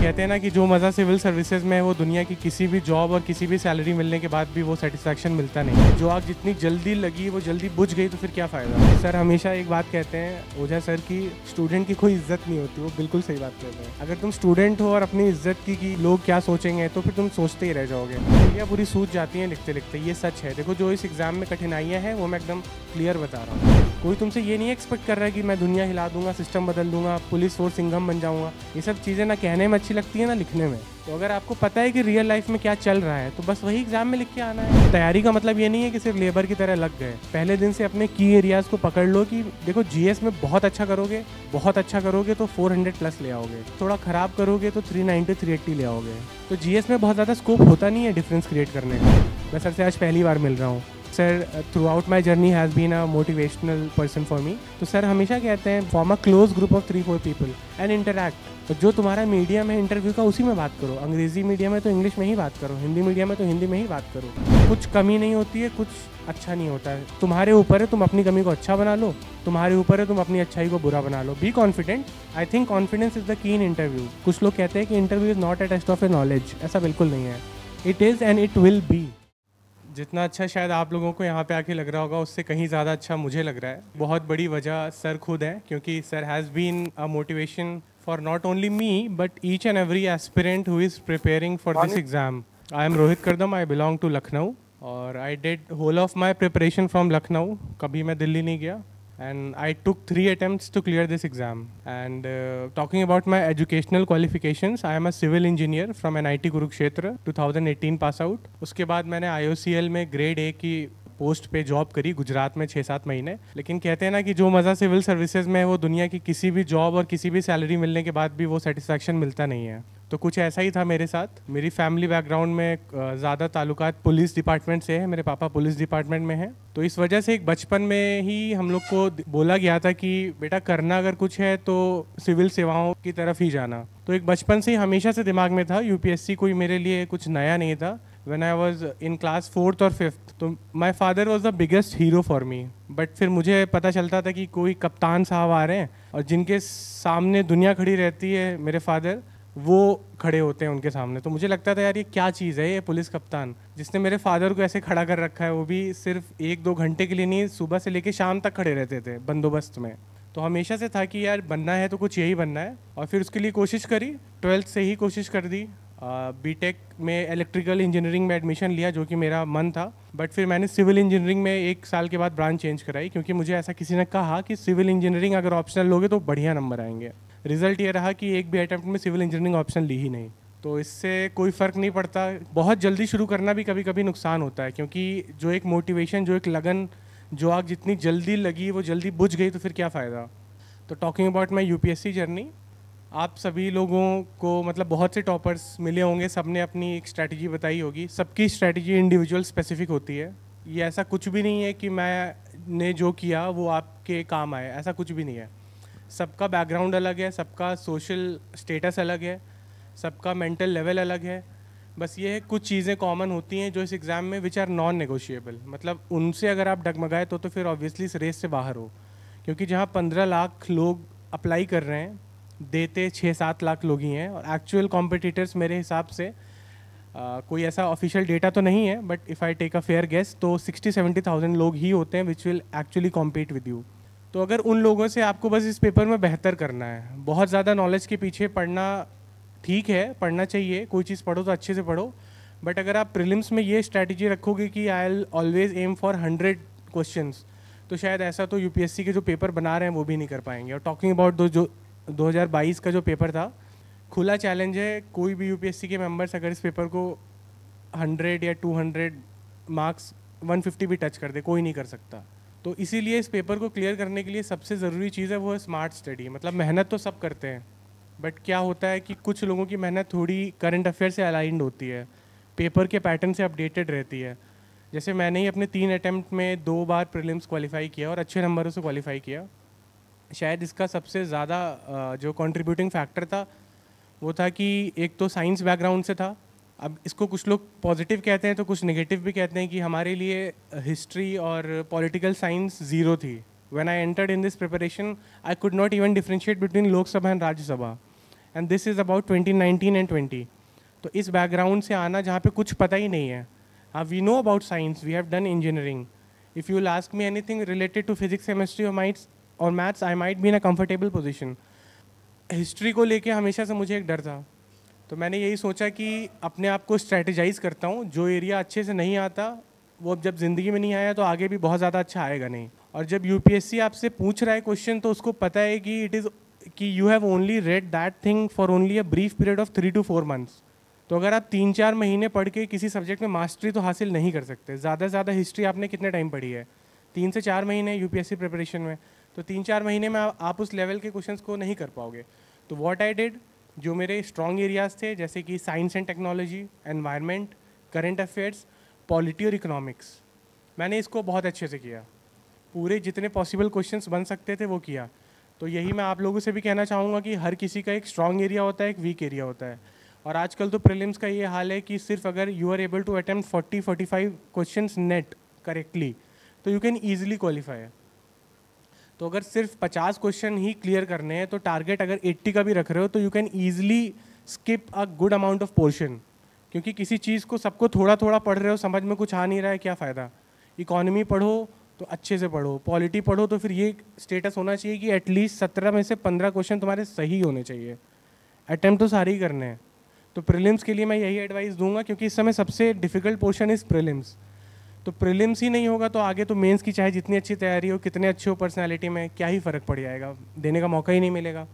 कहते हैं ना कि जो मज़ा सिविल सर्विसेज में है वो दुनिया की किसी भी जॉब और किसी भी सैलरी मिलने के बाद भी वो सेटिस्फैक्शन मिलता नहीं है। जो आग जितनी जल्दी लगी वो जल्दी बुझ गई तो फिर क्या फ़ायदा। सर हमेशा एक बात कहते हैं ओझा सर की, स्टूडेंट की कोई इज्जत नहीं होती। वो बिल्कुल सही बात कहते हैं। अगर तुम स्टूडेंट हो और अपनी इज्जत की कि लोग क्या सोचेंगे तो फिर तुम सोचते ही रह जाओगे। दुनिया पूरी सूझ जाती है लिखते लिखते, ये सच है। देखो जो इस एग्ज़ाम में कठिनाइयाँ हैं वो मैं एकदम क्लियर बता रहा हूँ। कोई तुमसे ये नहीं एक्सपेक्ट कर रहा है कि मैं दुनिया हिला दूंगा, सिस्टम बदल दूंगा, पुलिस फोर्स सिंघम बन जाऊंगा। ये सब चीज़ें ना कहने में अच्छी लगती है ना लिखने में। तो अगर आपको पता है कि रियल लाइफ में क्या चल रहा है तो बस वही एग्जाम में लिख के आना है। तैयारी का मतलब ये नहीं है कि सिर्फ लेबर की तरह लग गए। पहले दिन से अपने की एरियाज़ को पकड़ लो कि देखो जीएस में बहुत अच्छा करोगे तो 400 प्लस ले आओगे, थोड़ा ख़राब करोगे तो 390 380 ले आओगे। तो जीएस में बहुत ज़्यादा स्कोप होता नहीं है डिफरेंस क्रिएट करने का। मैं सर से आज पहली बार मिल रहा हूँ। Sir throughout my journey has been a motivational person for me. तो सर हमेशा कहते हैं form a close group of 3-4 people and interact. तो जो तुम्हारा मीडियम है इंटरव्यू का उसी में बात करो। अंग्रेजी मीडियम है तो इंग्लिश में ही बात करो, हिंदी मीडियम है तो हिंदी में ही बात करो। कुछ कमी नहीं होती है, कुछ अच्छा नहीं होता है। तुम्हारे ऊपर है, तुम अपनी कमी को अच्छा बना लो। तुम्हारे ऊपर है, तुम अपनी अच्छाई को बुरा बना लो। Be confident. I think confidence is the key in interview. कुछ लोग कहते हैं कि interview is not a test of a knowledge. ऐसा बिल्कुल नहीं है। It is and it will be. जितना अच्छा शायद आप लोगों को यहाँ पे आके लग रहा होगा उससे कहीं ज़्यादा अच्छा मुझे लग रहा है। बहुत बड़ी वजह सर खुद है, क्योंकि sir has been a motivation for not only me but each and every aspirant who is preparing for this exam. I am Rohit Kardam, I belong to Lucknow और I did whole of my preparation from Lucknow. कभी मैं दिल्ली नहीं गया। And I took 3 attempts to clear this exam. And talking about my educational qualifications, I am a civil engineer from NIT Kurukshetra, 2018 pass out. उसके बाद मैंने IOCL में grade A की post पे जॉब करी गुजरात में 6-7 महीने। लेकिन कहते हैं ना कि जो मज़ा सिविल सर्विसेज में है वो दुनिया की किसी भी जॉब और किसी भी सैलरी मिलने के बाद भी वो सेटिस्फैक्शन मिलता नहीं है। तो कुछ ऐसा ही था मेरे साथ। मेरी फैमिली बैकग्राउंड में ज़्यादा ताल्लुकात पुलिस डिपार्टमेंट से है। मेरे पापा पुलिस डिपार्टमेंट में हैं। तो इस वजह से एक बचपन में ही हम लोग को बोला गया था कि बेटा करना अगर कुछ है तो सिविल सेवाओं की तरफ ही जाना। तो एक बचपन से ही हमेशा से दिमाग में था। यूपीएससी कोई मेरे लिए कुछ नया नहीं था। When I was in class 4th और 5th, तो my father was the biggest hero for me. But फिर मुझे पता चलता था कि कोई कप्तान साहब आ रहे हैं और जिनके सामने दुनिया खड़ी रहती है, मेरे फादर वो खड़े होते हैं उनके सामने। तो मुझे लगता था यार ये क्या चीज़ है, ये पुलिस कप्तान जिसने मेरे फादर को ऐसे खड़ा कर रखा है, वो भी सिर्फ 1-2 घंटे के लिए नहीं, सुबह से लेकर शाम तक खड़े रहते थे बंदोबस्त में। तो हमेशा से था कि यार बनना है तो कुछ यही बनना है। और फिर उसके लिए कोशिश करी, 12th से ही कोशिश कर दी। बीटेक में इलेक्ट्रिकल इंजीनियरिंग में एडमिशन लिया जो कि मेरा मन था। बट फिर मैंने सिविल इंजीनियरिंग में 1 साल के बाद ब्रांच चेंज कराई, क्योंकि मुझे ऐसा किसी ने कहा कि सिविल इंजीनियरिंग अगर ऑप्शनल लोगे तो बढ़िया नंबर आएंगे। रिजल्ट ये रहा कि एक भी अटैम्प्ट में सिविल इंजीनियरिंग ऑप्शन ली ही नहीं। तो इससे कोई फ़र्क नहीं पड़ता। बहुत जल्दी शुरू करना भी कभी कभी नुकसान होता है, क्योंकि जो एक मोटिवेशन, जो एक लगन, जो आग जितनी जल्दी लगी वो जल्दी बुझ गई तो फिर क्या फ़ायदा। तो talking about my UPSC journey, आप सभी लोगों को मतलब बहुत से टॉपर्स मिले होंगे, सब ने अपनी एक स्ट्रैटेजी बताई होगी। सबकी स्ट्रैटेजी इंडिविजुअल स्पेसिफिक होती है। ये ऐसा कुछ भी नहीं है कि मैंने जो किया वो आपके काम आए, ऐसा कुछ भी नहीं है। सबका बैकग्राउंड अलग है, सबका सोशल स्टेटस अलग है, सबका मेंटल लेवल अलग है। बस ये है कुछ चीज़ें कॉमन होती हैं जो इस एग्ज़ाम में विच आर नॉन नेगोशिएबल। मतलब उनसे अगर आप डगमगाए तो फिर ऑब्वियसली इस रेस से बाहर हो। क्योंकि जहाँ 15 लाख लोग अप्लाई कर रहे हैं, देते 6-7 लाख लोग ही हैं। और एक्चुअल कॉम्पिटिटर्स मेरे हिसाब से कोई ऐसा ऑफिशियल डेटा तो नहीं है, but if I take a fair guess तो 60-70,000 लोग ही होते हैं which will actually compete with you. तो अगर उन लोगों से आपको बस इस पेपर में बेहतर करना है, बहुत ज़्यादा नॉलेज के पीछे पढ़ना ठीक है, पढ़ना चाहिए, कोई चीज़ पढ़ो तो अच्छे से पढ़ो। बट अगर आप प्रीलिम्स में ये स्ट्रैटेजी रखोगे कि I will always aim for 100 questions, तो शायद ऐसा तो यूपीएससी के जो पेपर बना रहे हैं वो भी नहीं कर पाएंगे। और टॉकिंग अबाउट जो 2022 का जो पेपर था, खुला चैलेंज है। कोई भी यूपीएससी के मेंबर्स अगर इस पेपर को 100 या 200 मार्क्स 150 भी टच कर दे, कोई नहीं कर सकता। तो इसीलिए इस पेपर को क्लियर करने के लिए सबसे ज़रूरी चीज़ है वो है स्मार्ट स्टडी। मतलब मेहनत तो सब करते हैं, बट क्या होता है कि कुछ लोगों की मेहनत थोड़ी करंट अफेयर से अलाइंड होती है, पेपर के पैटर्न से अपडेटेड रहती है। जैसे मैंने ही अपने 3 अटैम्प्ट में 2 बार प्रीलिम्स क्वालिफाई किया और अच्छे नंबरों से क्वालिफाई किया। शायद इसका सबसे ज़्यादा जो कंट्रीब्यूटिंग फैक्टर था वो था कि एक तो साइंस बैकग्राउंड से था। अब इसको कुछ लोग पॉजिटिव कहते हैं तो कुछ नेगेटिव भी कहते हैं कि हमारे लिए हिस्ट्री और पॉलिटिकल साइंस ज़ीरो थी। When I entered in this preparation I could not even differentiate between Lok Sabha and Rajya Sabha. And this is about 2019 and 20। तो इस बैकग्राउंड से आना जहाँ पे कुछ पता ही नहीं है। हाँ, we know about science, we have done engineering. If you will ask me anything related to physics, chemistry और maths, I might be in a comfortable position. History को लेके हमेशा से मुझे एक डर था, तो मैंने यही सोचा कि अपने आप को स्ट्रैटेजाइज करता हूँ। जो एरिया अच्छे से नहीं आता वो अब जब ज़िंदगी में नहीं आया तो आगे भी बहुत ज़्यादा अच्छा आएगा नहीं। और जब यूपीएससी आपसे पूछ रहा है क्वेश्चन तो उसको पता है कि इट इज़ कि you have only read that thing for only a brief period of 3 to 4 months. तो अगर आप 3-4 महीने पढ़ के किसी सब्जेक्ट में मास्टरी तो हासिल नहीं कर सकते। ज़्यादा से ज़्यादा हिस्ट्री आपने कितने टाइम पढ़ी है? 3 से 4 महीने यूपीएससी प्रिपरेशन में। तो 3-4 महीने में आप उस लेवल के क्वेश्चंस को नहीं कर पाओगे। तो व्हाट आई डिड, जो मेरे स्ट्रॉन्ग एरियाज़ थे जैसे कि science and technology, environment, current affairs, polity और इकोनॉमिक्स, मैंने इसको बहुत अच्छे से किया। पूरे जितने पॉसिबल क्वेश्चंस बन सकते थे वो किया। तो यही मैं आप लोगों से भी कहना चाहूँगा कि हर किसी का एक स्ट्रॉन्ग एरिया होता है, एक वीक एरिया होता है। और आजकल तो प्रीलिम्स का ये हाल है कि सिर्फ अगर you are able to attempt 40-45 questions net correctly तो यू कैन ईजिली क्वालिफाई। तो अगर सिर्फ 50 क्वेश्चन ही क्लियर करने हैं तो टारगेट अगर 80 का भी रख रहे हो तो you can easily skip a good amount of portion. क्योंकि किसी चीज़ को सबको थोड़ा थोड़ा पढ़ रहे हो, समझ में कुछ आ नहीं रहा है, क्या फ़ायदा। इकोनॉमी पढ़ो तो अच्छे से पढ़ो, पॉलिटी पढ़ो तो फिर ये स्टेटस होना चाहिए कि एटलीस्ट 17 में से 15 क्वेश्चन तुम्हारे सही होने चाहिए। अटैम्प्ट तो सारे ही करने हैं। तो प्रीलिम्स के लिए मैं यही एडवाइस दूंगा, क्योंकि इस समय सबसे डिफिकल्ट पोर्शन इज़ प्रीलिम्स। तो प्रीलिम्स ही नहीं होगा तो आगे तो मेंस की चाहे जितनी अच्छी तैयारी हो, कितने अच्छे हो पर्सनालिटी में, क्या ही फ़र्क पड़ जाएगा, देने का मौका ही नहीं मिलेगा।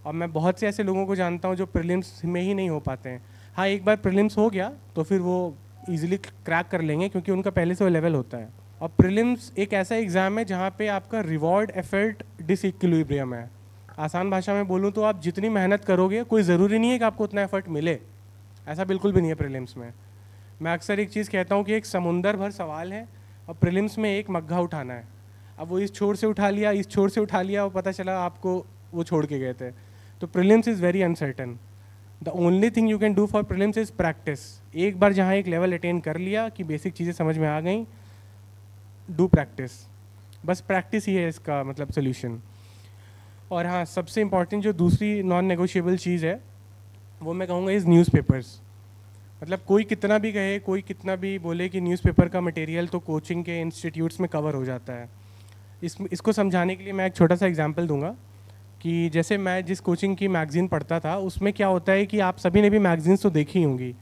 और मैं बहुत से ऐसे लोगों को जानता हूँ जो प्रीलिम्स में ही नहीं हो पाते हैं। हाँ, एक बार प्रीलिम्स हो गया तो फिर वो ईजिली क्रैक कर लेंगे क्योंकि उनका पहले से वो लेवल होता है। और प्रीलिम्स एक ऐसा एग्ज़ाम है जहाँ पे आपका रिवॉर्ड एफर्ट डिसइक्विलिब्रियम है। आसान भाषा में बोलूँ तो आप जितनी मेहनत करोगे कोई ज़रूरी नहीं है कि आपको उतना एफर्ट मिले, ऐसा बिल्कुल भी नहीं है प्रीलिम्स में। मैं अक्सर एक चीज़ कहता हूँ कि एक समुंदर भर सवाल है और प्रीलिम्स में एक मग्घा उठाना है। अब वो इस छोर से उठा लिया, इस छोर से उठा लिया, और पता चला आपको वो छोड़ के गए थे। तो prelims is very uncertain. The only thing you can do for prelims is practice. एक बार जहाँ एक लेवल अटेन कर लिया कि बेसिक चीज़ें समझ में आ गई, डू प्रैक्टिस। बस प्रैक्टिस ही है इसका मतलब सोल्यूशन। और हाँ, सबसे इम्पॉर्टेंट जो दूसरी नॉन नेगोशिएबल चीज़ है वो मैं कहूँगा इज़ न्यूज़पेपर्स। मतलब कोई कितना भी कहे, कोई कितना भी बोले कि न्यूज़पेपर का मटेरियल तो कोचिंग के इंस्टीट्यूट्स में कवर हो जाता है। इसको समझाने के लिए मैं एक छोटा सा एग्जांपल दूंगा कि जैसे मैं जिस कोचिंग की मैगज़ीन पढ़ता था उसमें क्या होता है कि आप सभी ने भी मैगज़ीन्स तो देखी होंगी।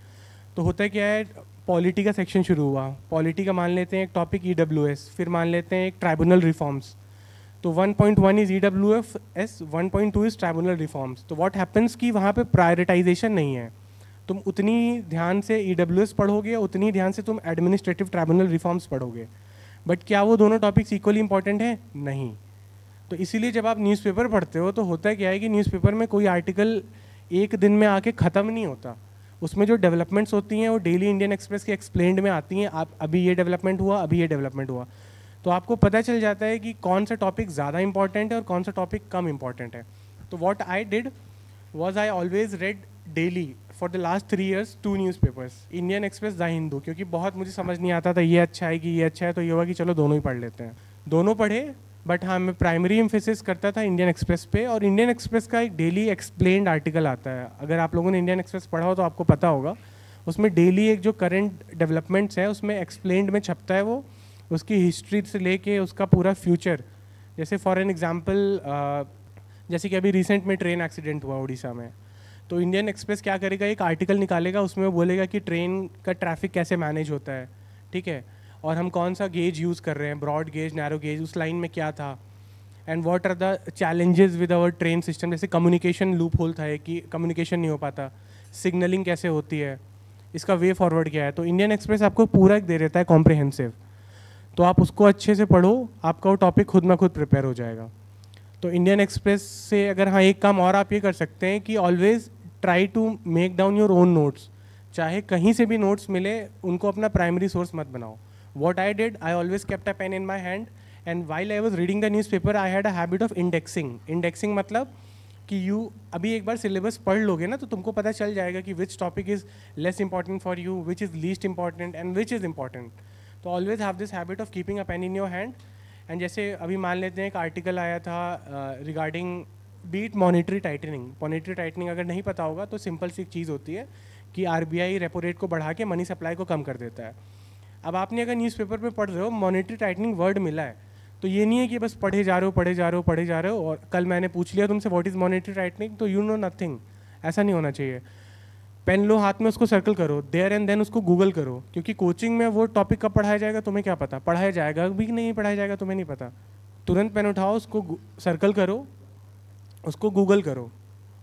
तो होता है क्या है, पॉलिटी का सेक्शन शुरू हुआ। पॉलिटी का मान लेते हैं एक टॉपिक EWS, फिर मान लेते हैं एक ट्राइब्यूनल रिफॉर्म्स। तो 1.1 is EWS, 1.2 is tribunal reforms. तो व्हाट हैपन्स कि वहाँ पे प्रायोरिटाइजेशन नहीं है। तुम उतनी ध्यान से EWS पढ़ोगे, उतनी ध्यान से तुम एडमिनिस्ट्रेटिव ट्राइब्यूनल रिफॉर्म्स पढ़ोगे। बट क्या वो दोनों टॉपिक्स इक्वली इंपॉर्टेंट हैं? नहीं। तो इसीलिए जब आप न्यूज़पेपर पढ़ते हो तो होता क्या है कि न्यूज़पेपर में कोई आर्टिकल एक दिन में आके ख़त्म नहीं होता। उसमें जो डेवलपमेंट्स होती हैं वो डेली इंडियन एक्सप्रेस के एक्सप्लेन्ड में आती हैं। आप अभी ये डेवलपमेंट हुआ, अभी ये डेवलपमेंट हुआ, तो आपको पता चल जाता है कि कौन सा टॉपिक ज़्यादा इंपॉर्टेंट है और कौन सा टॉपिक कम इंपॉर्टेंट है। तो what I did was I always red daily for the last 3 years 2 newspapers, Indian express, the Hindu. क्योंकि बहुत मुझे समझ नहीं आता था ये अच्छा है कि ये अच्छा है, तो ये हुआ कि चलो दोनों ही पढ़ लेते हैं। दोनों पढ़े, बट हाँ मैं प्राइमरी एम्फेसिस करता था इंडियन एक्सप्रेस पे। और इंडियन एक्सप्रेस का एक डेली एक्सप्लेन्ड आर्टिकल आता है। अगर आप लोगों ने इंडियन एक्सप्रेस पढ़ा हो तो आपको पता होगा, उसमें डेली एक जो करंट डेवलपमेंट्स है उसमें एक्सप्लेन्ड में छपता है वो, उसकी हिस्ट्री से लेके उसका पूरा फ्यूचर। जैसे फॉर एन एग्जाम्पल, जैसे कि अभी रिसेंट में ट्रेन एक्सीडेंट हुआ उड़ीसा में, तो इंडियन एक्सप्रेस क्या करेगा, एक आर्टिकल निकालेगा, उसमें वो बोलेगा कि ट्रेन का ट्रैफिक कैसे मैनेज होता है, ठीक है, और हम कौन सा गेज यूज़ कर रहे हैं, ब्रॉड गेज, नैरो गेज, उस लाइन में क्या था, and what are the challenges with our train system. जैसे कम्युनिकेशन लूप होल था कि कम्युनिकेशन नहीं हो पाता, सिग्नलिंग कैसे होती है, इसका वे फॉरवर्ड क्या है। तो इंडियन एक्सप्रेस आपको पूरा दे देता है कॉम्प्रिहेंसिव। तो आप उसको अच्छे से पढ़ो, आपका वो टॉपिक खुद ना खुद प्रिपेयर हो जाएगा। तो इंडियन एक्सप्रेस से अगर हाँ एक काम और आप ये कर सकते हैं कि always try to make down your own notes. चाहे कहीं से भी नोट्स मिले, उनको अपना प्राइमरी सोर्स मत बनाओ। What I did, I always kept a pen in my hand, and while I was reading the news paper I had a habit of indexing. Indexing मतलब कि यू अभी एक बार सिलेबस पढ़ लोगे ना तो तुमको पता चल जाएगा कि which topic is less important for you, which is least important and which is important. तो always have this habit of keeping a pen in your hand. And जैसे अभी मान लेते हैं एक आर्टिकल आया था रिगार्डिंग बीट मॉनेटरी टाइटनिंग। मॉनेटरी टाइटनिंग अगर नहीं पता होगा तो सिंपल सी एक चीज़ होती है कि आरबीआई रेपो रेट को बढ़ा के मनी सप्लाई को कम कर देता है। अब आपने अगर न्यूज़पेपर में पढ़ रहे हो मॉनेटरी टाइटनिंग वर्ड मिला है, तो ये नहीं है कि बस पढ़े जा रहे हो पढ़े जा रहे हो पढ़े जा रहे हो और कल मैंने पूछ लिया तुमसे व्हाट इज़ मॉनेटरी टाइटनिंग तो यू नो नथिंग। ऐसा नहीं होना चाहिए। पेन लो हाथ में, उसको सर्कल करो, देयर एंड देन उसको गूगल करो, क्योंकि कोचिंग में वो टॉपिक कब पढ़ाया जाएगा तुम्हें क्या पता, पढ़ाया जाएगा भी नहीं पढ़ाया जाएगा तुम्हें नहीं पता। तुरंत पेन उठाओ, उसको सर्कल करो, उसको गूगल करो,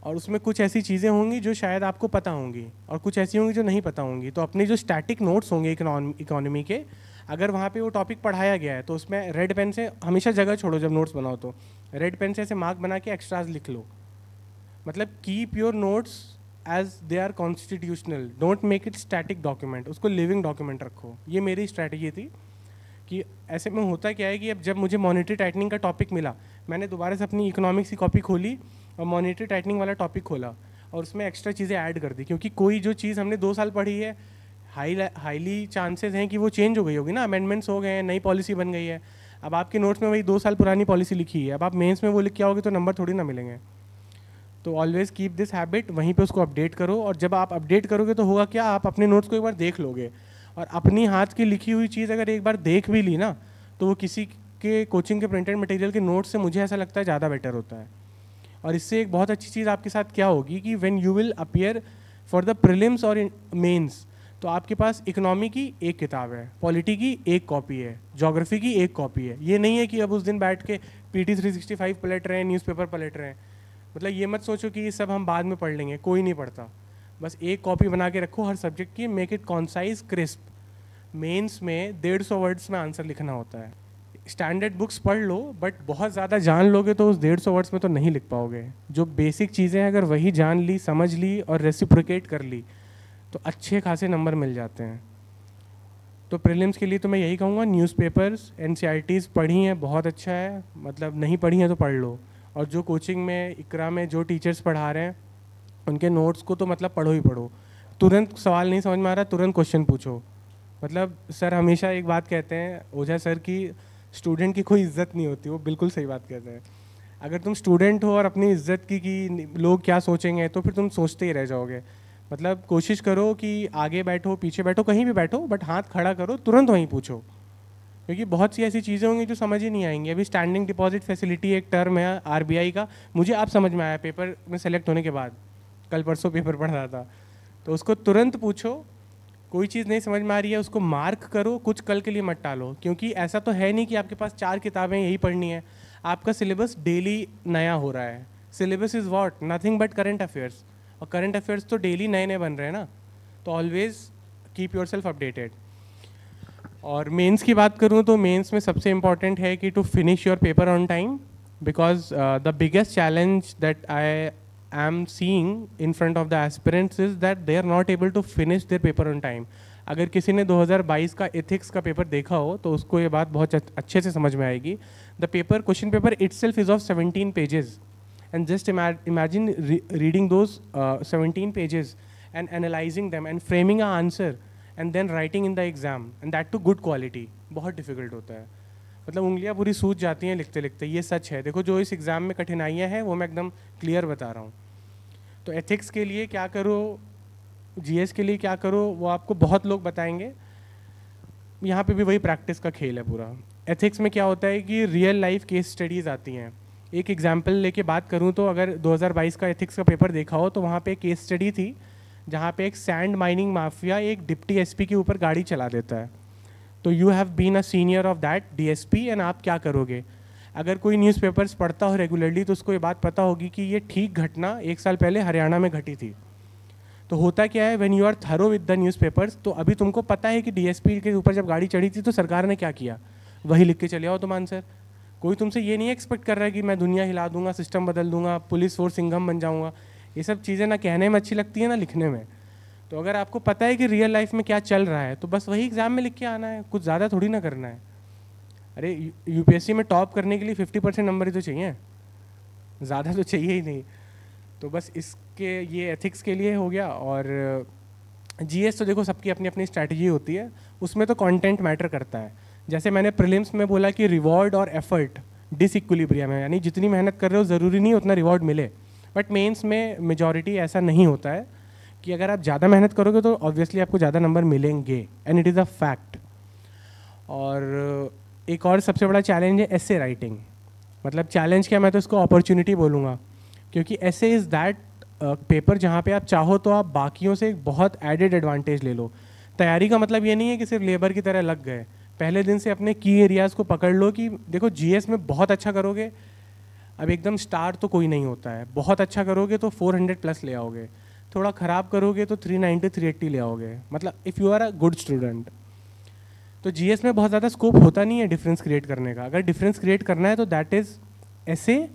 और उसमें कुछ ऐसी चीज़ें होंगी जो शायद आपको पता होंगी और कुछ ऐसी होंगी जो नहीं पता होंगी। तो अपने जो स्टैटिक नोट्स होंगे इकोनॉमी के, अगर वहाँ पे वो टॉपिक पढ़ाया गया है तो उसमें रेड पेन से हमेशा जगह छोड़ो, जब नोट्स बनाओ तो रेड पेन से ऐसे मार्क बना के एक्स्ट्राज लिख लो। मतलब keep your notes as they are constitutional, don't make it static document, उसको लिविंग डॉक्यूमेंट रखो। ये मेरी स्ट्रैटेजी थी कि ऐसे में होता क्या है कि अब जब मुझे मॉनेटरी टाइटनिंग का टॉपिक मिला, मैंने दोबारा से अपनी इकोनॉमिक्स की कॉपी खोली और मॉनेटरी टाइटनिंग वाला टॉपिक खोला और उसमें एक्स्ट्रा चीज़ें ऐड कर दी, क्योंकि कोई जो चीज़ हमने 2 साल पढ़ी है हाईली चांसेस हैं कि वो चेंज हो गई होगी ना, अमेंडमेंट्स हो गए हैं, नई पॉलिसी बन गई है। अब आपके नोट्स में वही 2 साल पुरानी पॉलिसी लिखी है, अब आप मेंस में वो लिख के आओगे तो नंबर थोड़ी ना मिलेंगे। तो ऑलवेज़ कीप दिस हैबिट, वहीं पे उसको अपडेट करो, और जब आप अपडेट करोगे तो होगा क्या, आप अपने नोट्स को एक बार देख लोगे, और अपनी हाथ की लिखी हुई चीज़ अगर एक बार देख भी ली ना तो वो किसी के कोचिंग के प्रिंटेड मटेरियल के नोट्स से मुझे ऐसा लगता है ज़्यादा बेटर होता है। और इससे एक बहुत अच्छी चीज़ आपके साथ क्या होगी कि when you will appear for the prelims और मेंस, तो आपके पास इकोनॉमी की एक किताब है, पॉलिटी की एक कॉपी है, ज्योग्राफी की एक कॉपी है। ये नहीं है कि अब उस दिन बैठ के PT 365 पलट रहे हैं, न्यूज़पेपर पलट रहे हैं। मतलब ये मत सोचो कि ये सब हम बाद में पढ़ लेंगे, कोई नहीं पढ़ता। बस एक कॉपी बना के रखो हर सब्जेक्ट की, make it concise crisp. Mains में 150 वर्ड्स में आंसर लिखना होता है। स्टैंडर्ड बुक्स पढ़ लो, बट बहुत ज़्यादा जान लोगे तो उस 150 वर्ड्स में तो नहीं लिख पाओगे। जो बेसिक चीज़ें अगर वही जान ली, समझ ली और रेसिप्रोकेट कर ली तो अच्छे खासे नंबर मिल जाते हैं। तो प्रीलिम्स के लिए तो मैं यही कहूँगा, न्यूज़पेपर्स NCERTs पढ़ी हैं, बहुत अच्छा है, मतलब नहीं पढ़ी हैं तो पढ़ लो। और जो कोचिंग में इकरा में जो टीचर्स पढ़ा रहे हैं उनके नोट्स को तो मतलब पढ़ो ही पढ़ो। तुरंत सवाल नहीं समझ में आ रहा, तुरंत क्वेश्चन पूछो। मतलब सर हमेशा एक बात कहते हैं ओझा सर की, स्टूडेंट की कोई इज्जत नहीं होती, वो बिल्कुल सही बात कहते हैं। अगर तुम स्टूडेंट हो और अपनी इज्जत की कि लोग क्या सोचेंगे, तो फिर तुम सोचते ही रह जाओगे। मतलब कोशिश करो कि आगे बैठो, पीछे बैठो, कहीं भी बैठो, बट हाथ खड़ा करो, तुरंत वहीं पूछो, क्योंकि बहुत सी ऐसी चीज़ें होंगी जो समझ ही नहीं आएंगी। अभी स्टैंडिंग डिपॉजिट फैसिलिटी एक टर्म है RBI का, मुझे अब समझ में आया पेपर में सेलेक्ट होने के बाद, कल परसों पेपर पढ़ रहा था। तो उसको तुरंत पूछो, कोई चीज़ नहीं समझ में आ रही है उसको मार्क करो, कुछ कल के लिए मत टालो, क्योंकि ऐसा तो है नहीं कि आपके पास 4 किताबें यही पढ़नी है। आपका सिलेबस डेली नया हो रहा है। Syllabus is what, nothing but current affairs, और करंट अफेयर्स तो डेली नए नए बन रहे हैं ना। तो always keep your self updated. और मेंस की बात करूँ तो मेंस में सबसे इम्पॉर्टेंट है कि to finish your paper on time, because the biggest challenge that I am seeing in front of the aspirants is that they are not able to finish their paper on time. अगर किसी ने 2022 का ethics का paper देखा हो तो उसको ये बात बहुत अच्छे से समझ में आएगी। The paper, question paper itself is of 17 pages, and just imagine reading those 17 pages and analyzing them and framing an answer and then writing in the exam, and that to good quality, बहुत difficult होता है। मतलब उंगलियां पूरी सूज जाती हैं लिखते लिखते, ये सच है। देखो जो इस एग्ज़ाम में कठिनाइयाँ हैं वो मैं एकदम क्लियर बता रहा हूँ। तो एथिक्स के लिए क्या करो, GS के लिए क्या करो, वो आपको बहुत लोग बताएंगे। यहाँ पे भी वही प्रैक्टिस का खेल है पूरा। एथिक्स में क्या होता है कि रियल लाइफ केस स्टडीज़ आती हैं। एक एग्जाम्पल लेके बात करूँ तो अगर 2022 का एथिक्स का पेपर देखा हो तो वहाँ पे एक केस स्टडी थी जहाँ पे एक सैंड माइनिंग माफिया एक डिप्टी SP के ऊपर गाड़ी चला देता है। तो you have been a senior of that DSP, and आप क्या करोगे? अगर कोई न्यूज़पेपर्स पढ़ता हो रेगुलरली तो उसको ये बात पता होगी कि ये ठीक घटना 1 साल पहले हरियाणा में घटी थी। तो होता क्या है, when you are thorough with the newspapers, तो अभी तुमको पता है कि DSP के ऊपर जब गाड़ी चढ़ी थी तो सरकार ने क्या किया, वही लिख के चले आओ तुम आंसर। कोई तुमसे ये नहीं एक्सपेक्ट कर रहा है कि मैं दुनिया हिला दूंगा, सिस्टम बदल दूंगा, पुलिस फोर्स सिंघम बन जाऊँगा। ये सब चीज़ें ना कहने में अच्छी लगती है ना लिखने में। तो अगर आपको पता है कि रियल लाइफ में क्या चल रहा है तो बस वही एग्ज़ाम में लिख के आना है, कुछ ज़्यादा थोड़ी ना करना है। अरे UPSC में टॉप करने के लिए 50% नंबर ही तो चाहिए, ज़्यादा तो चाहिए ही नहीं। तो बस इसके ये एथिक्स के लिए हो गया। और GS तो देखो सबकी अपनी अपनी स्ट्रैटेजी होती है, उसमें तो कंटेंट मैटर करता है। जैसे मैंने प्रीलिम्स में बोला कि रिवॉर्ड और एफर्ट डिसइक्विलिब्रियम है, यानी जितनी मेहनत कर रहे हो ज़रूरी नहीं उतना रिवॉर्ड मिले। बट मेंस में मेजॉरिटी ऐसा नहीं होता है कि अगर आप ज़्यादा मेहनत करोगे तो ऑब्वियसली आपको ज़्यादा नंबर मिलेंगे, and it is a fact. और एक और सबसे बड़ा चैलेंज है एसे राइटिंग। मतलब चैलेंज क्या, मैं तो इसको अपॉर्चुनिटी बोलूँगा, क्योंकि एसे इज़ दैट पेपर जहाँ पे आप चाहो तो आप बाकियों से एक बहुत एडेड एडवांटेज ले लो। तैयारी का मतलब ये नहीं है कि सिर्फ लेबर की तरह लग गए, पहले दिन से अपने की एरियाज़ को पकड़ लो कि देखो जीएस में बहुत अच्छा करोगे, अब एकदम स्टार तो कोई नहीं होता है, बहुत अच्छा करोगे तो 400 प्लस ले आओगे, थोड़ा ख़राब करोगे तो 390 380 ले आओगे, मतलब if you are a good student. तो जीएस में बहुत ज़्यादा स्कोप होता नहीं है डिफरेंस क्रिएट करने का। अगर डिफरेंस क्रिएट करना है तो दैट इज़ ऐसे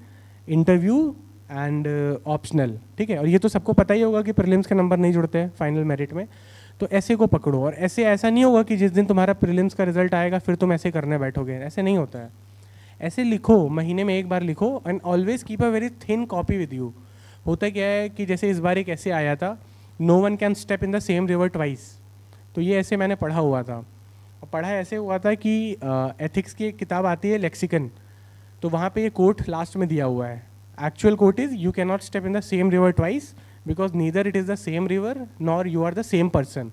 इंटरव्यू एंड ऑप्शनल, ठीक है। और ये तो सबको पता ही होगा कि प्रीलिम्स के नंबर नहीं जुड़ते हैं फाइनल मेरिट में, तो ऐसे को पकड़ो। और ऐसे ऐसा नहीं होगा कि जिस दिन तुम्हारा प्रीलिम्स का रिजल्ट आएगा फिर तुम ऐसे करने बैठोगे, ऐसे नहीं होता है। ऐसे लिखो, महीने में एक बार लिखो, and always keep a very thin copy with you. होता क्या है कि जैसे इस बार एक ऐसे आया था, no one can step in the same river twice, तो ये ऐसे मैंने पढ़ा हुआ था। और पढ़ा ऐसे हुआ था कि एथिक्स की एक किताब आती है लेक्सिकन, तो वहाँ पे ये कोट लास्ट में दिया हुआ है। Actual quote is you can not step in the same river twice because neither it is the same river nor you are the same person.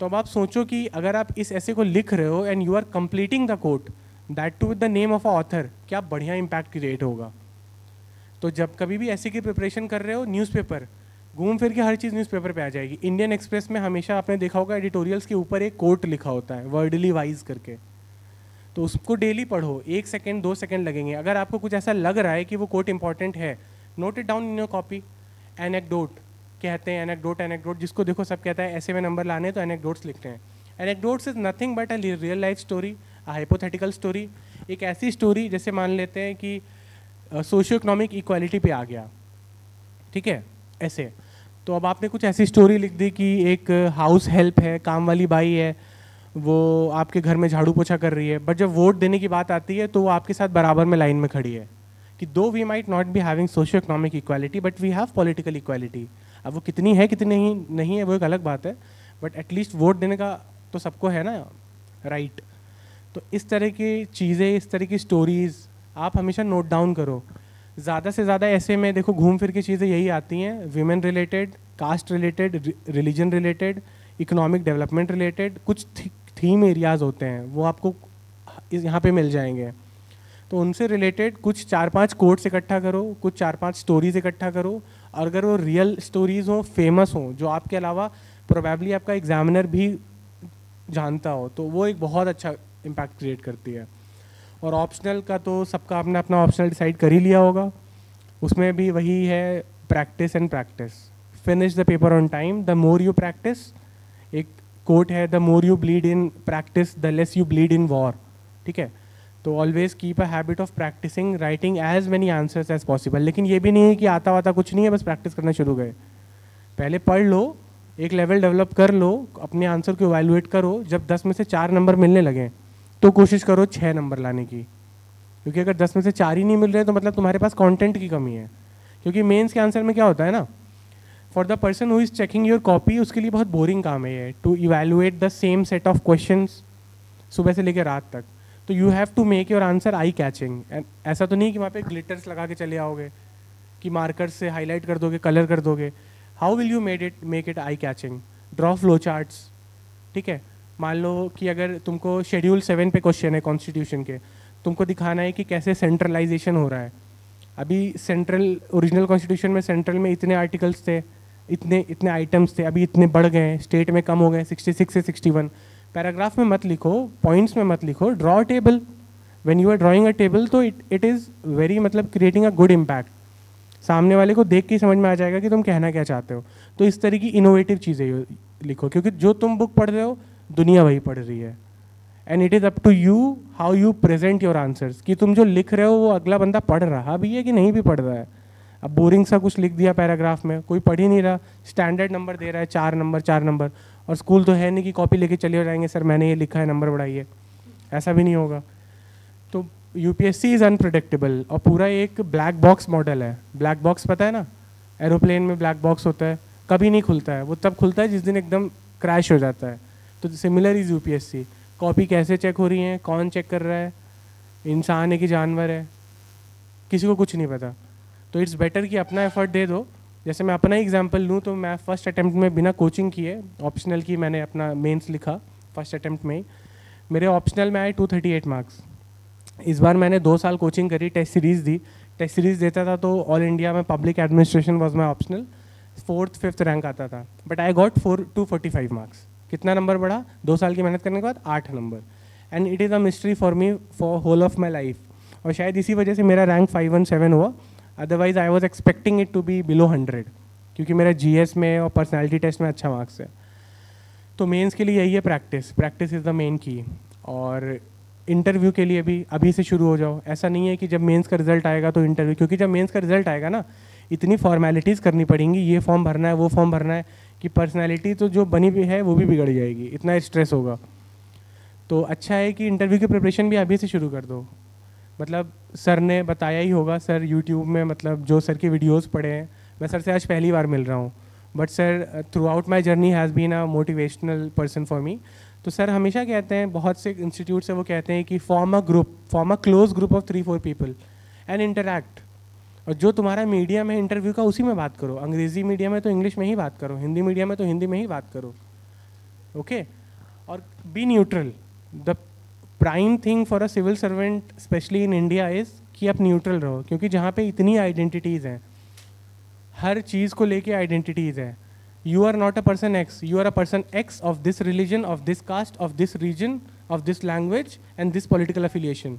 तो अब आप सोचो कि अगर आप इस ऐसे को लिख रहे हो and you are completing the quote, that too with the name of a author, क्या बढ़िया इम्पैक्ट क्रिएट होगा। तो जब कभी भी ऐसे की प्रिपरेशन कर रहे हो, न्यूज़पेपर घूम फिर के हर चीज़ न्यूज़पेपर पे आ जाएगी। इंडियन एक्सप्रेस में हमेशा आपने देखा होगा एडिटोरियल्स के ऊपर एक कोट लिखा होता है वर्डली वाइज करके, तो उसको डेली पढ़ो, 1 सेकेंड 2 सेकेंड लगेंगे। अगर आपको कुछ ऐसा लग रहा है कि वो कोट इंपॉर्टेंट है, note it down in your copy. Anecdote कहते हैं, एनेक्डोट जिसको देखो सब कहता है ऐसे में नंबर लाने तो एनेक्डोट्स लिखते हैं। Anecdotes is nothing but a real life story, a hypothetical story. एक ऐसी स्टोरी जैसे मान लेते हैं कि सोशियो इकोनॉमिक इक्वालिटी पे आ गया, ठीक है, ऐसे। तो अब आपने कुछ ऐसी स्टोरी लिख दी कि एक हाउस हेल्प है, काम वाली बाई है, वो आपके घर में झाड़ू पोछा कर रही है, बट जब वोट देने की बात आती है तो वो आपके साथ बराबर में लाइन में खड़ी है। कि दो we might not be having socio economic equality but we have political equality. अब वो कितनी है कितनी नहीं है वो एक अलग बात है, बट एटलीस्ट वोट देने का तो सबको है ना राइट। तो इस तरह की चीज़ें, इस तरह की स्टोरीज़ आप हमेशा नोट डाउन करो। ज़्यादा से ज़्यादा ऐसे में देखो घूम फिर की चीज़ें यही आती हैं, women related, caste related, religion related, economic development related, कुछ थीम एरियाज़ होते हैं वो आपको यहाँ पे मिल जाएंगे। तो उनसे रिलेटेड कुछ 4-5 कोट्स इकट्ठा करो, कुछ 4-5 स्टोरीज़ इकट्ठा करो, और अगर वो रियल स्टोरीज़ हों, फेमस हों, जो आपके अलावा प्रोबेबली आपका एग्जामिनर भी जानता हो, तो वो एक बहुत अच्छा इम्पैक्ट क्रिएट करती है। और ऑप्शनल का तो सबका अपना अपना ऑप्शनल डिसाइड कर ही लिया होगा, उसमें भी वही है, practice and practice. Finish the paper on time, the more you practise, एक कोट है, the more you bleed in practice the less you bleed in war, ठीक है। तो always keep a habit of practising writing as many answers as possible. लेकिन ये भी नहीं है कि आता वाता कुछ नहीं है, बस प्रैक्टिस करना शुरू गए। पहले पढ़ लो, एक लेवल डेवलप कर लो, अपने आंसर को इवैल्यूएट करो। जब 10 में से 4 नंबर मिलने लगें तो कोशिश करो 6 नंबर लाने की, क्योंकि अगर 10 में से 4 ही नहीं मिल रहे तो मतलब तुम्हारे पास कंटेंट की कमी है। क्योंकि मेंस के आंसर में क्या होता है ना, for the person who is checking your copy, उसके लिए बहुत बोरिंग काम है ये, to evaluate the same set of questions सुबह से लेकर रात तक। तो you have to make your answer eye catching. And ऐसा तो नहीं कि वहाँ पे ग्लिटर्स लगा के चले आओगे, कि मार्कर से हाईलाइट कर दोगे, कलर कर दोगे। How will you make it eye catching? Draw flow charts, ठीक है। मान लो कि अगर तुमको शेड्यूल 7 पे क्वेश्चन है कॉन्स्टिट्यूशन के, तुमको दिखाना है कि कैसे सेंट्रलाइजेशन हो रहा है। अभी सेंट्रल ओरिजिनल कॉन्स्टिट्यूशन में सेंट्रल में इतने आर्टिकल्स थे, इतने आइटम्स थे, अभी इतने बढ़ गए, स्टेट में कम हो गए, 66 से 61। पैराग्राफ में मत लिखो, पॉइंट्स में मत लिखो, draw table. When you are drawing a table तो इट इज़ वेरी मतलब क्रिएटिंग अ गुड इम्पैक्ट। सामने वाले को देख के ही समझ में आ जाएगा कि तुम कहना क्या चाहते हो। तो इस तरह की इनोवेटिव चीज़ें लिखो, क्योंकि जो तुम बुक पढ़ रहे हो दुनिया वही पढ़ रही है। And it is up to you how you present your answers, कि तुम जो लिख रहे हो वो अगला बंदा पढ़ रहा भी है कि नहीं भी पढ़ रहा है। अब बोरिंग सा कुछ लिख दिया पैराग्राफ में, कोई पढ़ ही नहीं रहा, स्टैंडर्ड नंबर दे रहा है 4 नंबर 4 नंबर, और स्कूल तो है नहीं कि कॉपी लेके चले जाएंगे, सर मैंने ये लिखा है नंबर बढ़ाइए, ऐसा भी नहीं होगा। तो यूपीएससी इज़ अनप्रिडिक्टेबल, और पूरा एक ब्लैक बॉक्स मॉडल है। ब्लैक बॉक्स पता है ना, एरोप्लेन में ब्लैक बॉक्स होता है, कभी नहीं खुलता है, वो तब खुलता है जिस दिन एकदम क्रैश हो जाता है। तो सिमिलर इज़ यूपीएससी। कॉपी कैसे चेक हो रही है, कौन चेक कर रहा है, इंसान है कि जानवर है, किसी को कुछ नहीं पता। तो इट्स बेटर कि अपना एफर्ट दे दो। जैसे मैं अपना एग्जांपल लूँ तो मैं फर्स्ट अटैम्प्ट में बिना कोचिंग किए ऑप्शनल की मैंने अपना मेंस लिखा फर्स्ट अटैम्प्ट में ही। मेरे ऑप्शनल में आए 238 मार्क्स। इस बार मैंने 2 साल कोचिंग करी, टेस्ट सीरीज़ दी। टेस्ट सीरीज़ देता था तो ऑल इंडिया में public administration was my optional, 4th 5th rank आता था। But I got 245 marks. कितना नंबर बढ़ा 2 साल की मेहनत करने के बाद? 8 नंबर। And it is a mystery for me for whole of my life. और शायद इसी वजह से मेरा रैंक 517 हुआ। Otherwise I was expecting it to be below 100, क्योंकि मेरा जीएस में और पर्सनैलिटी टेस्ट में अच्छा मार्क्स है। तो मेंस के लिए यही है practice, practice is the main की। और इंटरव्यू के लिए भी अभी से शुरू हो जाओ। ऐसा नहीं है कि जब मेंस का रिजल्ट आएगा तो इंटरव्यू, क्योंकि जब मेंस का रिजल्ट आएगा ना इतनी फॉर्मेलिटीज़ करनी पड़ेंगी, ये फॉर्म भरना है वो फॉर्म भरना है, कि पर्सनैलिटी तो जो बनी भी है वो भी बिगड़ जाएगी, इतना स्ट्रेस होगा। तो अच्छा है कि इंटरव्यू की प्रिपरेशन भी अभी से शुरू कर दो। मतलब सर ने बताया ही होगा, सर यूट्यूब में मतलब जो सर की वीडियोज़ पढ़े हैं, मैं सर से आज पहली बार मिल रहा हूँ, but sir throughout my journey has been a motivational person for me. तो सर हमेशा कहते हैं, बहुत से इंस्टीट्यूट से वो कहते हैं कि form a close group of 3-4 people and interact. और जो तुम्हारा मीडियम है इंटरव्यू का उसी में बात करो। अंग्रेज़ी मीडियम है तो इंग्लिश में ही बात करो, हिंदी मीडियम है तो हिंदी में ही बात करो, ओके। और be neutral. The prime thing for a civil servant specially in India is कि आप न्यूट्रल रहो, क्योंकि जहाँ पे इतनी आइडेंटिटीज़ हैं, हर चीज़ को लेके आइडेंटिटीज़ है। You are not a person X, you are a person X of this religion, of this caste, of this region, of this language and this political affiliation.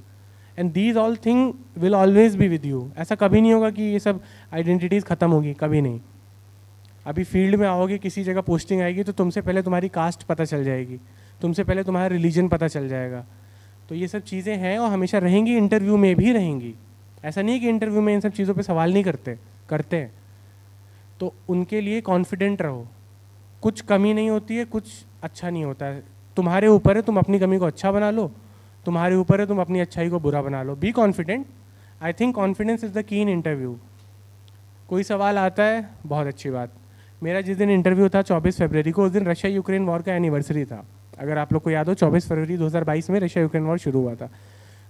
And these all things will always be with you. ऐसा कभी नहीं होगा कि ये सब identities ख़त्म होगी, कभी नहीं। अभी फील्ड में आओगे, किसी जगह पोस्टिंग आएगी तो तुमसे पहले तुम्हारी कास्ट पता चल जाएगी, तुमसे पहले तुम्हारा रिलीजन पता चल जाएगा। तो ये सब चीज़ें हैं और हमेशा रहेंगी, इंटरव्यू में भी रहेंगी। ऐसा नहीं है कि इंटरव्यू में इन सब चीज़ों पर सवाल नहीं करते हैं। तो उनके लिए कॉन्फिडेंट रहो। कुछ कमी नहीं होती है, कुछ अच्छा नहीं होता है। तुम्हारे ऊपर है, तुम अपनी कमी को अच्छा बना लो, तुम्हारे ऊपर है तुम अपनी अच्छाई को बुरा बना लो। Be confident. I think confidence is the key in interview. कोई सवाल आता है, बहुत अच्छी बात। मेरा जिस दिन इंटरव्यू था 24 फरवरी को, उस दिन रशिया यूक्रेन वॉर का एनिवर्सरी था। अगर आप लोग को याद हो, 24 फरवरी 2022 में रशिया यूक्रेन वॉर शुरू हुआ था।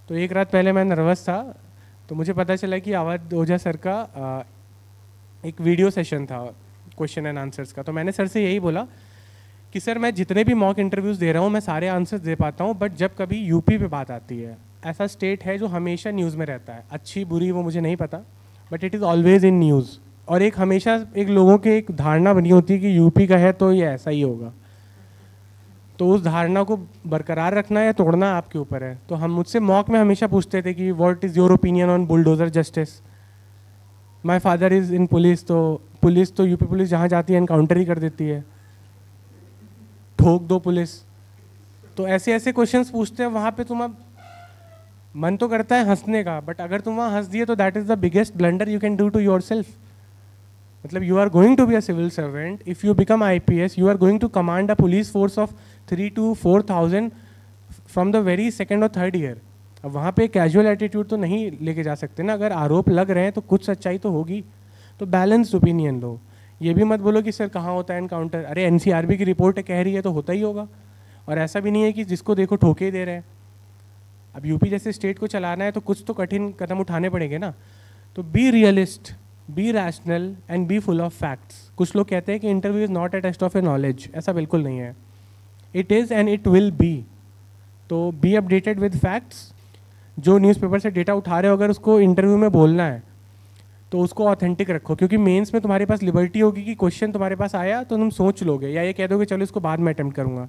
तो एक रात पहले मैं नर्वस था, तो मुझे पता चला कि अवध ओझा सर का एक वीडियो सेशन था क्वेश्चन एंड आंसर्स का। तो मैंने सर से यही बोला कि सर मैं जितने भी मॉक इंटरव्यूज़ दे रहा हूँ मैं सारे आंसर्स दे पाता हूँ, बट जब कभी यूपी पे बात आती है, ऐसा स्टेट है जो हमेशा न्यूज़ में रहता है, अच्छी बुरी वो मुझे नहीं पता, but it is always in news. और एक हमेशा एक लोगों की एक धारणा बनी होती है कि यूपी का है तो ये ऐसा ही होगा। तो उस धारणा को बरकरार रखना या तोड़ना आपके ऊपर है। तो हम मुझसे मॉक में हमेशा पूछते थे कि what is your opinion on bulldozer justice. My father is in police, तो यूपी पुलिस जहाँ जाती है एनकाउंटर ही कर देती है, ठोक दो पुलिस। तो ऐसे ऐसे क्वेश्चंस पूछते हैं, वहाँ पे तुम अब मन तो करता है हंसने का, बट अगर तुम वहाँ हंस दिए तो that is the biggest blunder you can do to yourself. मतलब you are going to be a civil servant, if you become IPS you are going to command a police force of 3 to 4,000 from the very second और third year. अब वहाँ पे casual attitude तो नहीं लेके जा सकते ना। अगर आरोप लग रहे हैं तो कुछ सच्चाई तो होगी। तो बैलेंस्ड ओपिनियन लो। ये भी मत बोलो कि सर कहाँ होता है एनकाउंटर, अरे NCRB की रिपोर्ट कह रही है तो होता ही होगा। और ऐसा भी नहीं है कि जिसको देखो ठोके दे रहे हैं। अब यूपी जैसे स्टेट को चलाना है तो कुछ तो कठिन कदम उठाने पड़ेंगे ना। तो be realist, be rational and be full of facts. कुछ लोग कहते हैं कि interview is not a test of a knowledge, ऐसा बिल्कुल नहीं है। It is and it will be. तो बी अपडेटेड विद फैक्ट्स। जो न्यूज़पेपर से डेटा उठा रहे हो अगर उसको इंटरव्यू में बोलना है तो उसको ऑथेंटिक रखो, क्योंकि मेंस में तुम्हारे पास लिबर्टी होगी कि क्वेश्चन तुम्हारे पास आया तो तुम सोच लोगे, या ये कह दोगे चलो इसको बाद में अटेम्प्ट करूँगा।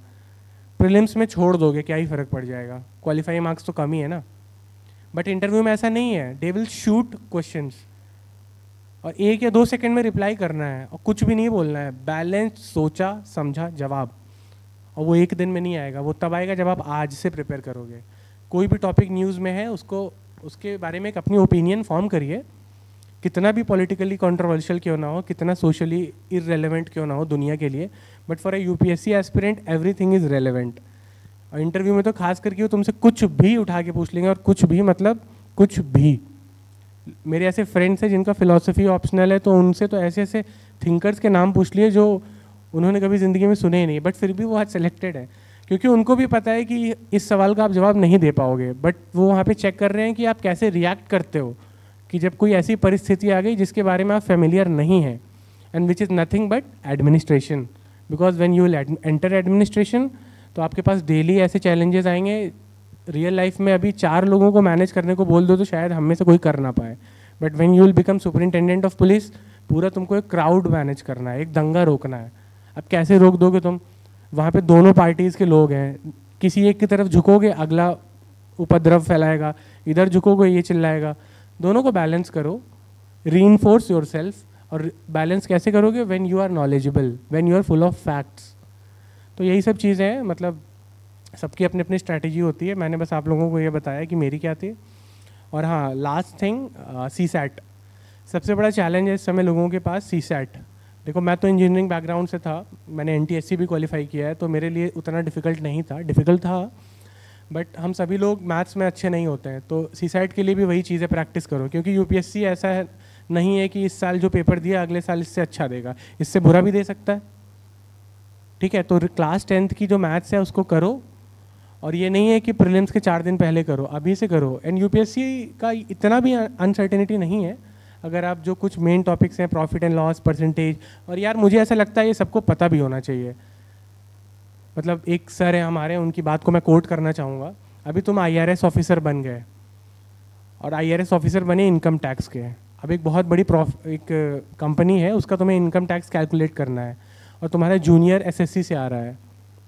प्रीलिम्स में छोड़ दोगे, क्या ही फ़र्क पड़ जाएगा, क्वालिफाइंग मार्क्स तो कम ही है ना। बट इंटरव्यू में ऐसा नहीं है, दे विल शूट क्वेश्चंस और 1 या 2 सेकंड में रिप्लाई करना है और कुछ भी नहीं बोलना है। बैलेंस, सोचा समझा जवाब। और वो 1 दिन में नहीं आएगा, वो तब आएगा जब आप आज से प्रिपेयर करोगे। कोई भी टॉपिक न्यूज़ में है उसके बारे में एक अपनी ओपिनियन फॉर्म करिए, कितना भी पॉलिटिकली कंट्रोवर्शियल क्यों ना हो, कितना सोशली इररेलेवेंट क्यों ना हो दुनिया के लिए, but for a UPSC aspirant everything is relevant. और इंटरव्यू में तो खास करके वो तुमसे कुछ भी उठा के पूछ लेंगे, और कुछ भी मतलब कुछ भी। मेरे ऐसे फ्रेंड्स हैं जिनका फ़िलॉसफी ऑप्शनल है, तो उनसे तो ऐसे ऐसे थिंकर्स के नाम पूछ लिए जो उन्होंने कभी ज़िंदगी में सुने ही नहीं, बट फिर भी वो आज सेलेक्टेड है, क्योंकि उनको भी पता है कि इस सवाल का आप जवाब नहीं दे पाओगे, बट वो वहाँ पे चेक कर रहे हैं कि आप कैसे रिएक्ट करते हो कि जब कोई ऐसी परिस्थिति आ गई जिसके बारे में आप फेमिलियर नहीं हैं, and which is nothing but administration, because when you will enter administration तो आपके पास डेली ऐसे चैलेंजेस आएंगे। रियल लाइफ में अभी 4 लोगों को मैनेज करने को बोल दो तो शायद हम में से कोई कर ना पाए, but when you will become superintendent of police, पूरा तुमको एक क्राउड मैनेज करना है, एक दंगा रोकना है। अब कैसे रोक दोगे तुम? वहाँ पे दोनों पार्टीज़ के लोग हैं, किसी एक की तरफ झुकोगे अगला उपद्रव फैलाएगा, इधर झुकोगे ये चिल्लाएगा। दोनों को बैलेंस करो, रीइंफोर्स योरसेल्फ। और बैलेंस कैसे करोगे? When you are knowledgeable, when you are full of facts. तो यही सब चीज़ें हैं, मतलब सबकी अपनी अपनी स्ट्रैटेजी होती है। मैंने बस आप लोगों को ये बताया कि मेरी क्या थी। और हाँ, लास्ट थिंग, CSAT सबसे बड़ा चैलेंज है इस समय लोगों के पास। CSAT, देखो मैं तो इंजीनियरिंग बैकग्राउंड से था, मैंने NTSC भी क्वालिफाई किया है, तो मेरे लिए उतना डिफ़िकल्ट नहीं था, डिफ़िकल्ट था, बट हम सभी लोग मैथ्स में अच्छे नहीं होते हैं। तो CSAT के लिए भी वही चीज़ें प्रैक्टिस करो, क्योंकि UPSC ऐसा है नहीं है कि इस साल जो पेपर दिया अगले साल इससे अच्छा देगा, इससे बुरा भी दे सकता है। ठीक है, तो क्लास 10th की जो मैथ्स है उसको करो, और ये नहीं है कि प्रीलिम्स के 4 दिन पहले करो, अभी से करो। एंड UPSC का इतना भी अनसर्टेनिटी नहीं है। अगर आप जो कुछ मेन टॉपिक्स हैं, प्रॉफिट एंड लॉस, परसेंटेज, और यार मुझे ऐसा लगता है ये सबको पता भी होना चाहिए। मतलब एक सर है हमारे, उनकी बात को मैं कोट करना चाहूँगा। अभी तुम IRS ऑफिसर बन गए, और IRS ऑफिसर बने इनकम टैक्स के। अब एक बहुत बड़ी एक कंपनी है, उसका तुम्हें इनकम टैक्स कैलकुलेट करना है, और तुम्हारा जूनियर SSC से आ रहा है।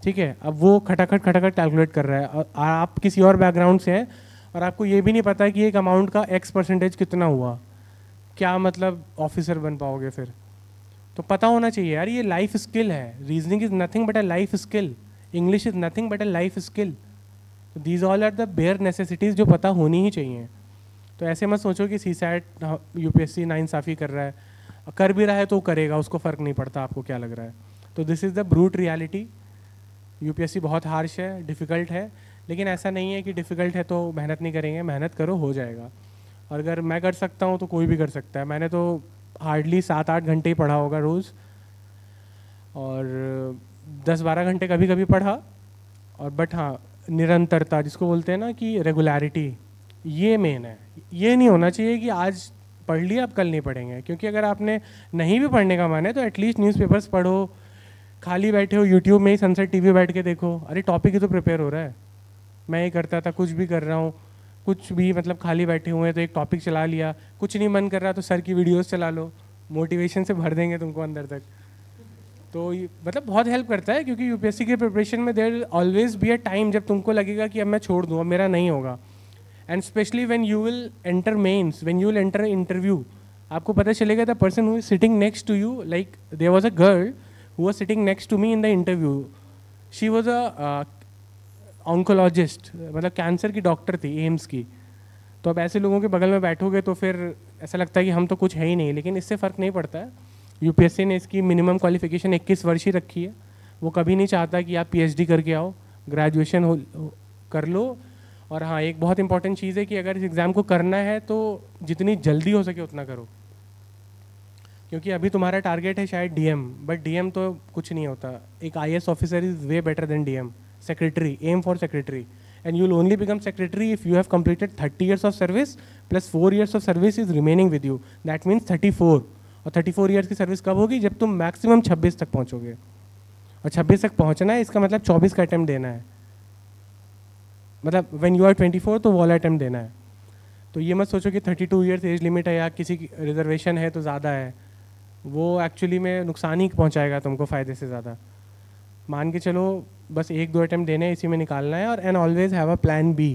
ठीक है, अब वो खटाखट कैलकुलेट कर रहा है, और आप किसी और बैकग्राउंड से हैं, और आपको ये भी नहीं पता है कि एक अमाउंट का X% कितना हुआ, क्या मतलब ऑफिसर बन पाओगे फिर? तो पता होना चाहिए यार, ये लाइफ स्किल है। Reasoning is nothing but a life skill, English is nothing but a life skill. तो these all are the bare necessities जो पता होनी ही चाहिए। तो ऐसे मत सोचो कि CSAT UPSC नाइंसाफ़ी कर रहा है, कर भी रहा है तो करेगा, उसको फ़र्क नहीं पड़ता आपको क्या लग रहा है। तो this is the brute reality. UPSC बहुत हार्श है, डिफ़िकल्ट है, लेकिन ऐसा नहीं है कि डिफ़िकल्ट है तो मेहनत नहीं करेंगे, मेहनत करो, हो जाएगा। और अगर मैं कर सकता हूँ तो कोई भी कर सकता है। मैंने तो हार्डली 7-8 घंटे ही पढ़ा होगा रोज़, और 10-12 घंटे कभी कभी पढ़ा। और बट हाँ, निरंतरता जिसको बोलते हैं ना, कि रेगुलरिटी, ये मेन है। ये नहीं होना चाहिए कि आज पढ़ लिया अब कल नहीं पढ़ेंगे, क्योंकि अगर आपने नहीं भी पढ़ने का मन है तो एटलीस्ट न्यूज़पेपर्स पढ़ो। खाली बैठे हो यूट्यूब में ही सनसेट TV बैठ के देखो, अरे टॉपिक ही तो प्रिपेयर हो रहा है। मैं ये करता था, कुछ भी कर रहा हूँ, कुछ भी मतलब खाली बैठे हुए हैं तो एक टॉपिक चला लिया, कुछ नहीं मन कर रहा तो सर की वीडियोस चला लो, मोटिवेशन से भर देंगे तुमको अंदर तक। तो मतलब बहुत हेल्प करता है, क्योंकि UPSC के प्रिपरेशन में there always be a time जब तुमको लगेगा कि अब मैं छोड़ दूँ, अब मेरा नहीं होगा। And specially when you will enter mains, when you will enter interview, आपको पता चलेगा the person who is sitting next to you, like there was a girl who was sitting next to me in the interview, she was a oncologist, मतलब cancer की doctor थी, AIIMS की। तो अब ऐसे लोगों के बगल में बैठोगे तो फिर ऐसा लगता है कि हम तो कुछ है ही नहीं, लेकिन इससे फ़र्क नहीं पड़ता है। UPSC ने इसकी मिनिमम क्वालिफिकेशन 21 वर्ष ही रखी है। वो कभी नहीं चाहता कि आप PhD करके आओ, ग्रेजुएशन कर लो। और हाँ, एक बहुत इंपॉर्टेंट चीज़ है कि अगर इस एग्ज़ाम को करना है तो जितनी जल्दी हो सके उतना करो, क्योंकि अभी तुम्हारा टारगेट है शायद DM, बट DM तो कुछ नहीं होता। एक IAS officer is way better than DM। Secretary, aim for secretary, and you'll only become secretary if you have completed 30 years of service plus 4 years of service is remaining with you. That means 34. और 34 years की service कब होगी? जब तुम maximum 26 तक पहुंचोगे, और 26 तक पहुंचना है इसका मतलब 24 का अटैम्प्ट देना है। मतलब when you are 24 तो वो वाला अटैम्प्ट देना है। तो ये मत सोचो कि 32 years एज लिमिट है या किसी की रिजर्वेशन है तो ज़्यादा है, वो एक्चुअली में नुकसान ही पहुँचाएगा तुमको फ़ायदे से ज़्यादा। मान के चलो बस 1-2 अटैम्प्ट देने हैं, इसी में निकालना है। और and always have a plan B।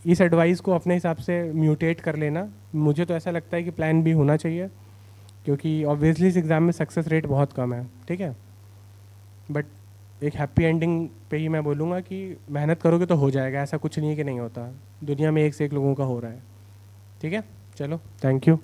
इस एडवाइस को अपने हिसाब से म्यूटेट कर लेना। मुझे तो ऐसा लगता है कि प्लान B होना चाहिए, क्योंकि ऑब्वियसली इस एग्ज़ाम में सक्सेस रेट बहुत कम है। ठीक है, बट एक हैप्पी एंडिंग पे ही मैं बोलूँगा कि मेहनत करोगे तो हो जाएगा, ऐसा कुछ नहीं है कि नहीं होता। दुनिया में एक से एक लोगों का हो रहा है। ठीक है, चलो, थैंक यू।